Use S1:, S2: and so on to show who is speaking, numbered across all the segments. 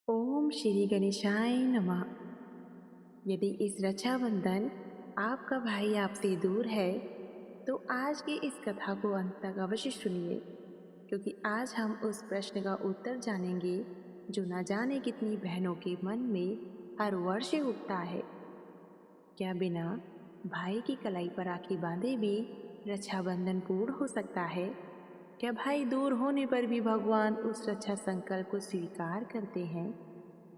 S1: ओम श्री गणेशाय नमः। यदि इस रक्षाबंधन आपका भाई आपसे दूर है तो आज की इस कथा को अंत तक अवश्य सुनिए, क्योंकि आज हम उस प्रश्न का उत्तर जानेंगे जो न जाने कितनी बहनों के मन में हर वर्ष उठता है। क्या बिना भाई की कलाई पर राखी बांधे भी रक्षाबंधन पूर्ण हो सकता है? क्या भाई दूर होने पर भी भगवान उस रक्षा संकल्प को स्वीकार करते हैं?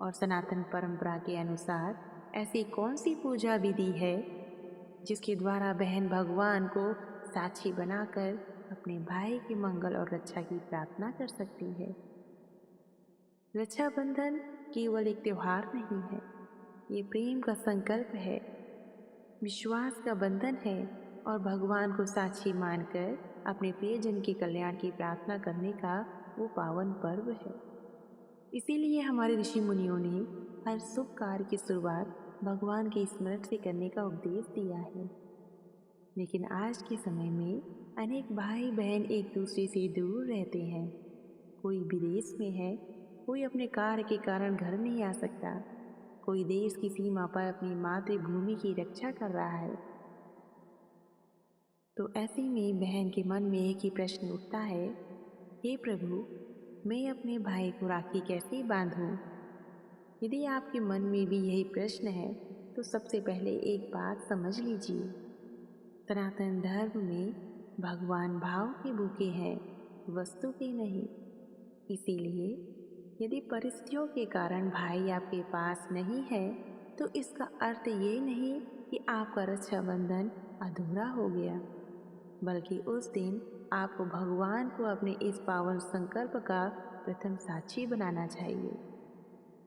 S1: और सनातन परंपरा के अनुसार ऐसी कौन सी पूजा विधि है जिसके द्वारा बहन भगवान को साक्षी बनाकर अपने भाई के मंगल और रक्षा की प्रार्थना कर सकती है? रक्षाबंधन केवल एक त्योहार नहीं है, ये प्रेम का संकल्प है, विश्वास का बंधन है और भगवान को साक्षी मानकर अपने प्रियजन के कल्याण की प्रार्थना करने का वो पावन पर्व है। इसीलिए हमारे ऋषि मुनियों ने हर शुभ कार्य की शुरुआत भगवान के स्मरण से करने का उपदेश दिया है। लेकिन आज के समय में अनेक भाई बहन एक दूसरे से दूर रहते हैं। कोई विदेश में है, कोई अपने कार्य के कारण घर नहीं आ सकता, कोई देश की सीमा पर अपनी मातृभूमि की रक्षा कर रहा है। तो ऐसे में बहन के मन में एक ही प्रश्न उठता है, हे प्रभु, मैं अपने भाई को राखी कैसे बांधूं? यदि आपके मन में भी यही प्रश्न है तो सबसे पहले एक बात समझ लीजिए। सनातन धर्म में भगवान भाव के भूखे हैं, वस्तु के नहीं। इसीलिए यदि परिस्थितियों के कारण भाई आपके पास नहीं है तो इसका अर्थ ये नहीं कि आपका रक्षाबंधन अधूरा हो गया, बल्कि उस दिन आपको भगवान को अपने इस पावन संकल्प का प्रथम साक्षी बनाना चाहिए।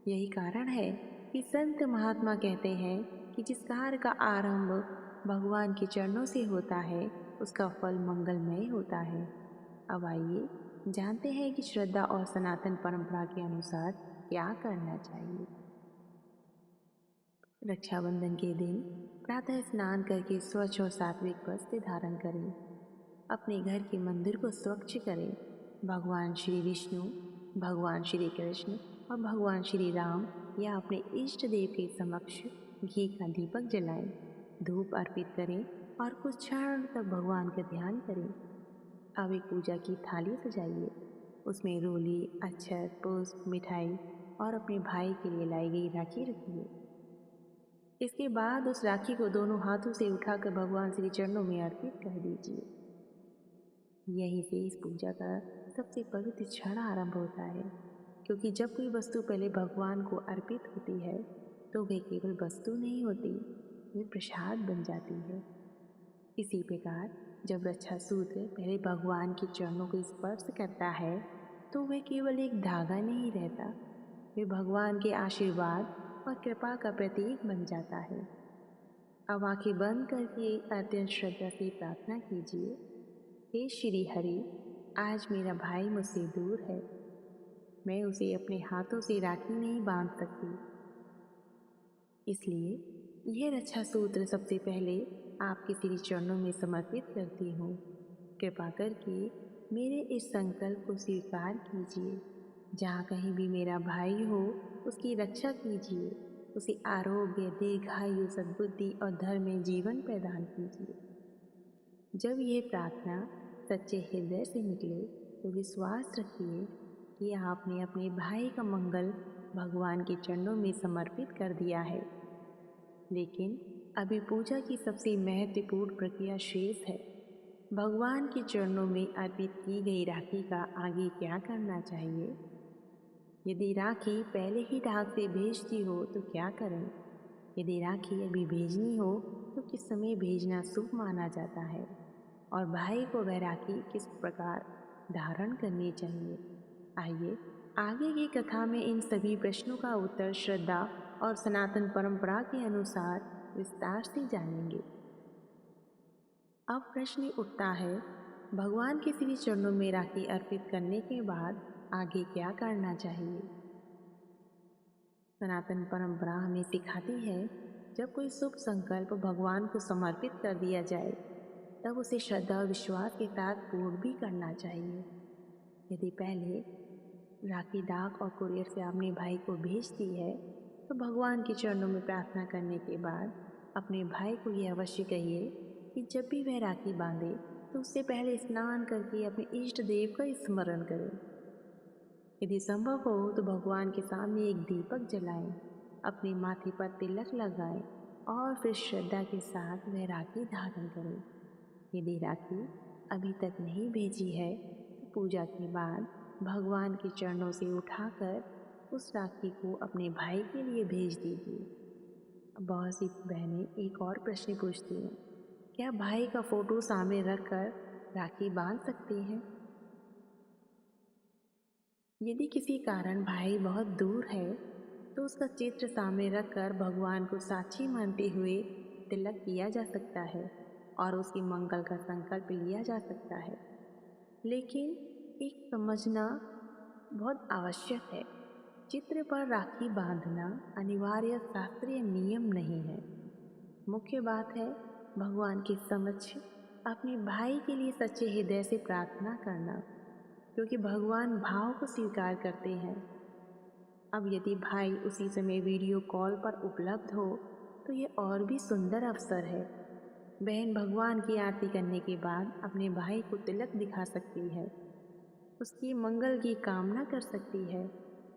S1: यही कारण है कि संत महात्मा कहते हैं कि जिस कार्य का आरंभ भगवान के चरणों से होता है उसका फल मंगलमय होता है। अब आइए जानते हैं कि श्रद्धा और सनातन परंपरा के अनुसार क्या करना चाहिए। रक्षाबंधन के दिन प्रातः स्नान करके स्वच्छ और सात्विक वस्त्र धारण करें। अपने घर के मंदिर को स्वच्छ करें। भगवान श्री विष्णु, भगवान श्री कृष्ण और भगवान श्री राम या अपने इष्ट देव के समक्ष घी का दीपक जलाएं, धूप अर्पित करें और कुछ क्षण तक भगवान का ध्यान करें। अब एक पूजा की थाली सजाइए, उसमें रोली, अक्षत, पुष्प, मिठाई और अपने भाई के लिए लाई गई राखी रखिए। इसके बाद उस राखी को दोनों हाथों से उठाकर भगवान श्री चरणों में अर्पित कर दीजिए। यहीं से इस पूजा का सबसे पवित्र क्षण आरंभ होता है, क्योंकि जब कोई वस्तु पहले भगवान को अर्पित होती है तो वह केवल वस्तु नहीं होती, वे प्रसाद बन जाती है। इसी प्रकार जब रक्षा सूत्र पहले भगवान के चरणों को स्पर्श करता है तो वह केवल एक धागा नहीं रहता, वे भगवान के आशीर्वाद और कृपा का प्रतीक बन जाता है। अब आंखें बंद करके अत्यंत श्रद्धा से प्रार्थना कीजिए, हे श्री हरि, आज मेरा भाई मुझसे दूर है, मैं उसे अपने हाथों से राखी नहीं बांध सकती, इसलिए यह रक्षा सूत्र सबसे पहले आपके श्री चरणों में समर्पित करती हूँ। कृपा करके मेरे इस संकल्प को स्वीकार कीजिए। जहाँ कहीं भी मेरा भाई हो उसकी रक्षा कीजिए, उसे आरोग्य, दीर्घायु, सद्बुद्धि और धर्म में जीवन प्रदान कीजिए। जब यह प्रार्थना सच्चे हृदय से निकले तो विश्वास रखिए कि आपने अपने भाई का मंगल भगवान के चरणों में समर्पित कर दिया है। लेकिन अभी पूजा की सबसे महत्वपूर्ण प्रक्रिया शेष है। भगवान के चरणों में अर्पित की गई राखी का आगे क्या करना चाहिए? यदि राखी पहले ही डाक से भेजती हो तो क्या करें? यदि राखी अभी भेजनी हो तो किस समय भेजना शुभ माना जाता है? और भाई को वह राखी किस प्रकार धारण करनी चाहिए? आइए आगे की कथा में इन सभी प्रश्नों का उत्तर श्रद्धा और सनातन परंपरा के अनुसार विस्तार से जानेंगे। अब प्रश्न उठता है, भगवान के श्री चरणों में राखी अर्पित करने के बाद आगे क्या करना चाहिए? सनातन परंपरा हमें सिखाती है, जब कोई शुभ संकल्प भगवान को समर्पित कर दिया जाए तब उसे श्रद्धा और विश्वास के साथ पूर्ण भी करना चाहिए। यदि पहले राखी डाक और कुरियर से अपने भाई को भेज दी है तो भगवान के चरणों में प्रार्थना करने के बाद अपने भाई को ये अवश्य कहिए कि जब भी वह राखी बांधे तो उससे पहले स्नान करके अपने इष्ट देव का स्मरण करें। यदि संभव हो तो भगवान के सामने एक दीपक जलाएं, अपने माथे पर तिलक लगाएं और फिर श्रद्धा के साथ वह राखी धारण करें। यदि राखी अभी तक नहीं भेजी है तो पूजा के बाद भगवान के चरणों से उठाकर उस राखी को अपने भाई के लिए भेज दीजिए। बहुत सी बहनें एक और प्रश्न पूछती हैं, क्या भाई का फोटो सामने रखकर राखी बांध सकते हैं? यदि किसी कारण भाई बहुत दूर है तो उसका चित्र सामने रखकर भगवान को साक्षी मानते हुए तिलक किया जा सकता है और उसकी मंगल का संकल्प लिया जा सकता है। लेकिन एक समझना बहुत आवश्यक है, चित्र पर राखी बांधना अनिवार्य शास्त्रीय नियम नहीं है। मुख्य बात है भगवान के समक्ष अपने भाई के लिए सच्चे हृदय से प्रार्थना करना, क्योंकि भगवान भाव को स्वीकार करते हैं। अब यदि भाई उसी समय वीडियो कॉल पर उपलब्ध हो तो ये और भी सुंदर अवसर है। बहन भगवान की आरती करने के बाद अपने भाई को तिलक दिखा सकती है, उसकी मंगल की कामना कर सकती है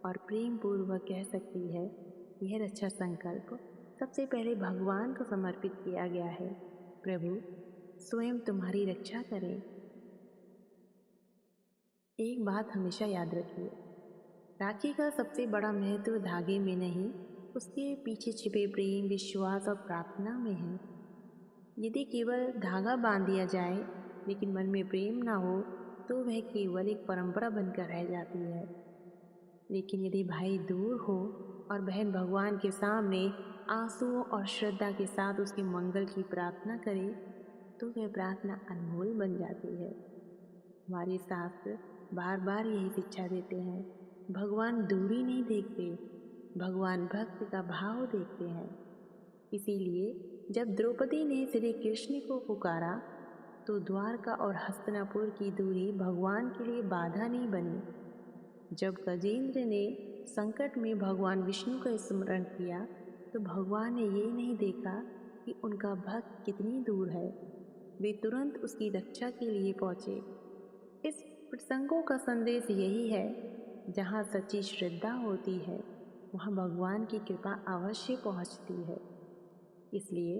S1: और प्रेम पूर्वक कह सकती है, यह रक्षा संकल्प सबसे पहले भगवान को समर्पित किया गया है। प्रभु स्वयं तुम्हारी रक्षा करें। एक बात हमेशा याद रखिए, राखी का सबसे बड़ा महत्व धागे में नहीं, उसके पीछे छिपे प्रेम, विश्वास और प्रार्थना में है। यदि केवल धागा बांध दिया जाए लेकिन मन में प्रेम ना हो तो वह केवल एक परंपरा बनकर रह जाती है। लेकिन यदि भाई दूर हो और बहन भगवान के सामने आंसुओं और श्रद्धा के साथ उसके मंगल की प्रार्थना करे तो वह प्रार्थना अनमोल बन जाती है। हमारे शास्त्र बार बार यही शिक्षा देते हैं, भगवान दूरी नहीं देखते, भगवान भक्त का भाव देखते हैं। इसीलिए जब द्रौपदी ने श्री कृष्ण को पुकारा तो द्वारका और हस्तिनापुर की दूरी भगवान के लिए बाधा नहीं बनी। जब गजेंद्र ने संकट में भगवान विष्णु का स्मरण किया तो भगवान ने ये नहीं देखा कि उनका भक्त कितनी दूर है, वे तुरंत उसकी रक्षा के लिए पहुँचे। इस प्रसंगों का संदेश यही है, जहाँ सच्ची श्रद्धा होती है वहाँ भगवान की कृपा अवश्य पहुँचती है। इसलिए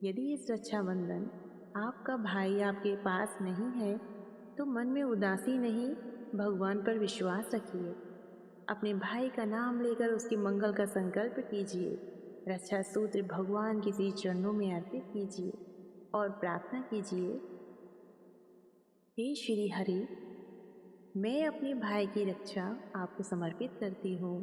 S1: यदि इस रक्षाबंधन आपका भाई आपके पास नहीं है तो मन में उदासी नहीं, भगवान पर विश्वास रखिए। अपने भाई का नाम लेकर उसकी मंगल का संकल्प कीजिए, रक्षा सूत्र भगवान के श्री चरणों में अर्पित कीजिए और प्रार्थना कीजिए, हे श्री हरि, मैं अपने भाई की रक्षा आपको समर्पित करती हूँ।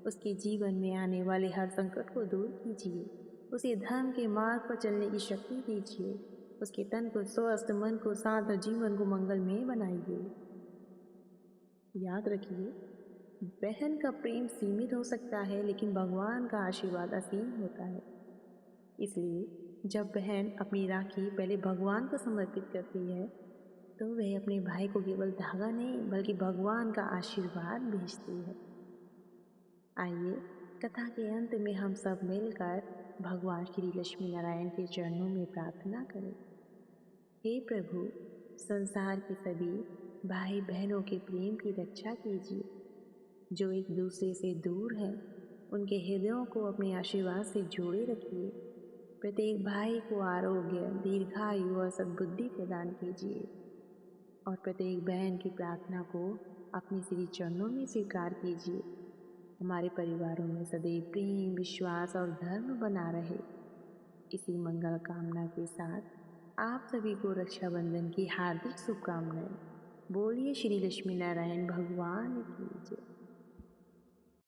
S1: उसके जीवन में आने वाले हर संकट को दूर कीजिए, उसे धर्म के मार्ग पर चलने की शक्ति दीजिए, उसके तन को स्वस्थ, मन को शांत और जीवन को मंगलमय बनाइए। याद रखिए, बहन का प्रेम सीमित हो सकता है लेकिन भगवान का आशीर्वाद असीम होता है। इसलिए जब बहन अपनी राखी पहले भगवान को समर्पित करती है तो वह अपने भाई को केवल धागा नहीं बल्कि भगवान का आशीर्वाद भेजती है। आइए कथा के अंत में हम सब मिलकर भगवान श्री लक्ष्मी नारायण के चरणों में प्रार्थना करें। हे प्रभु, संसार के सभी भाई बहनों के प्रेम की रक्षा कीजिए। जो एक दूसरे से दूर हैं, उनके हृदयों को अपने आशीर्वाद से जोड़े रखिए। प्रत्येक भाई को आरोग्य, दीर्घायु और सद्बुद्धि प्रदान कीजिए और प्रत्येक बहन की प्रार्थना को अपने श्री चरणों में स्वीकार कीजिए। हमारे परिवारों में सदैव प्रेम, विश्वास और धर्म बना रहे। इसी मंगल कामना के साथ आप सभी को रक्षाबंधन की हार्दिक शुभकामनाएं। बोलिए श्री लक्ष्मी नारायण भगवान की जय।